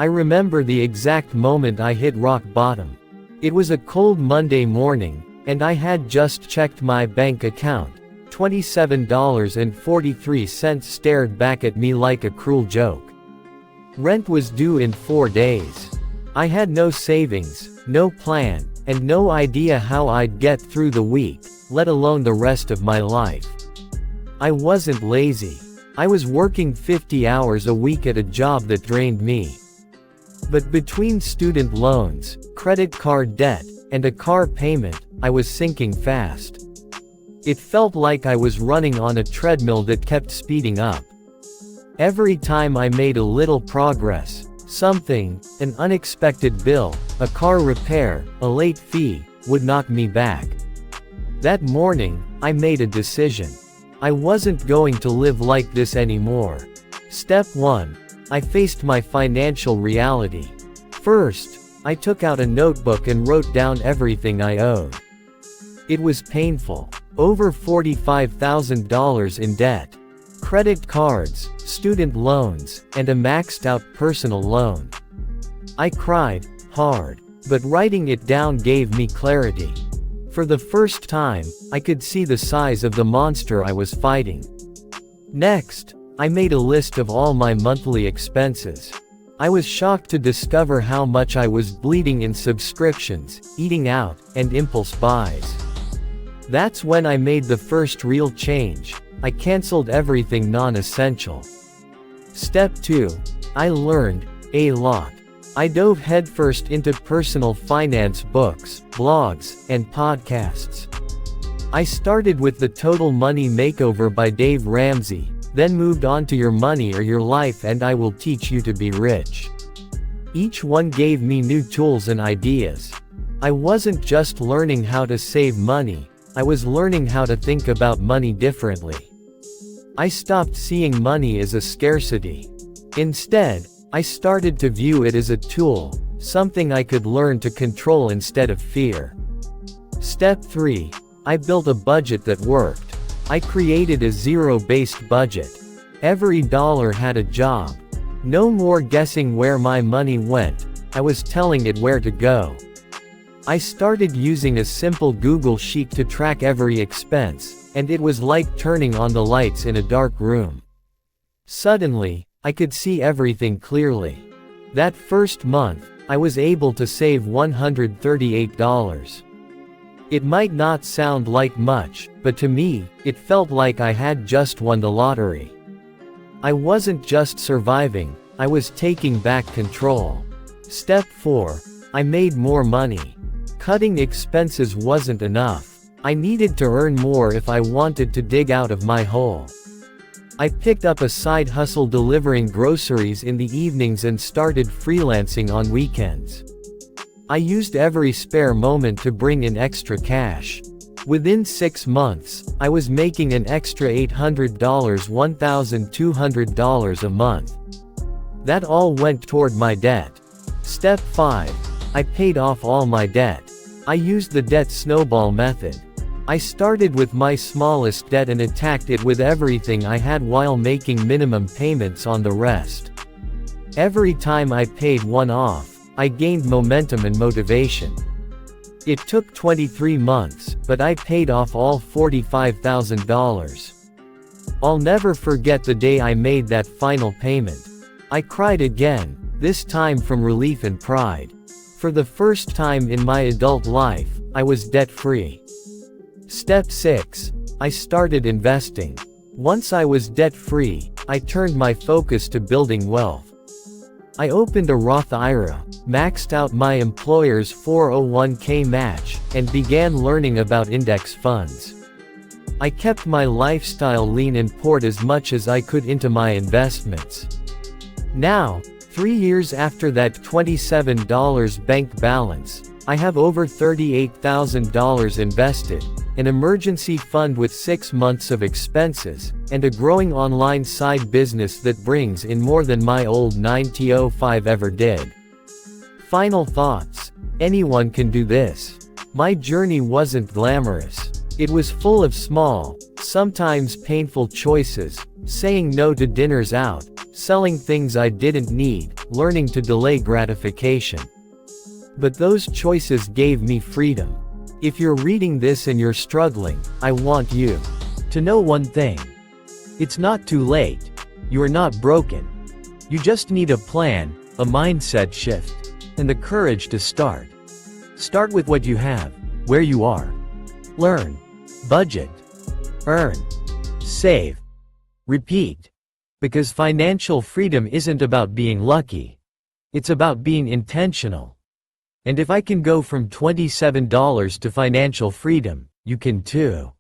I remember the exact moment I hit rock bottom. It was a cold Monday morning, and I had just checked my bank account. $27.43 stared back at me like a cruel joke. Rent was due in 4 days. I had no savings, no plan, and no idea how I'd get through the week, let alone the rest of my life. I wasn't lazy. I was working 50 hours a week at a job that drained me. But between student loans, credit card debt, and a car payment, I was sinking fast. It felt like I was running on a treadmill that kept speeding up. Every time I made a little progress, something, an unexpected bill, a car repair, a late fee, would knock me back. That morning, I made a decision. I wasn't going to live like this anymore. Step 1. I faced my financial reality. First, I took out a notebook and wrote down everything I owed. It was painful. Over $45,000 in debt. Credit cards, student loans, and a maxed-out personal loan. I cried hard, but writing it down gave me clarity. For the first time, I could see the size of the monster I was fighting. Next, I made a list of all my monthly expenses. I was shocked to discover how much I was bleeding in subscriptions, eating out, and impulse buys. That's when I made the first real change. I canceled everything non-essential. Step 2. I learned a lot. I dove headfirst into personal finance books, blogs, and podcasts. I started with The Total Money Makeover by Dave Ramsey, then moved on to Your Money or Your Life and I Will Teach You to Be Rich. Each one gave me new tools and ideas. I wasn't just learning how to save money, I was learning how to think about money differently. I stopped seeing money as a scarcity. Instead, I started to view it as a tool, something I could learn to control instead of fear. Step 3. I built a budget that worked. I created a zero-based budget. Every dollar had a job. No more guessing where my money went, I was telling it where to go. I started using a simple Google Sheet to track every expense, and it was like turning on the lights in a dark room. Suddenly, I could see everything clearly. That first month, I was able to save $138. It might not sound like much, but to me, it felt like I had just won the lottery. I wasn't just surviving, I was taking back control. Step 4. I made more money. Cutting expenses wasn't enough. I needed to earn more if I wanted to dig out of my hole. I picked up a side hustle delivering groceries in the evenings and started freelancing on weekends. I used every spare moment to bring in extra cash. Within 6 months, I was making an extra $800, $1,200 a month. That all went toward my debt. Step 5. I paid off all my debt. I used the debt snowball method. I started with my smallest debt and attacked it with everything I had while making minimum payments on the rest. Every time I paid one off, I gained momentum and motivation. It took 23 months, but I paid off all $45,000. I'll never forget the day I made that final payment. I cried again, this time from relief and pride. For the first time in my adult life, I was debt-free. Step 6. I started investing. Once I was debt-free, I turned my focus to building wealth. I opened a Roth IRA, maxed out my employer's 401k match, and began learning about index funds. I kept my lifestyle lean and poured as much as I could into my investments. Now, 3 years after that $27 bank balance, I have over $38,000 invested, an emergency fund with 6 months of expenses, and a growing online side business that brings in more than my old 9to5 ever did. Final thoughts. Anyone can do this. My journey wasn't glamorous. It was full of small, sometimes painful choices, saying no to dinners out, selling things I didn't need, learning to delay gratification. But those choices gave me freedom. If you're reading this and you're struggling, I want you to know one thing. It's not too late. You are not broken. You just need a plan, a mindset shift, and the courage to start. Start with what you have, where you are. Learn, budget, earn, save, repeat. Because financial freedom isn't about being lucky. It's about being intentional. And if I can go from $27 to financial freedom, you can too.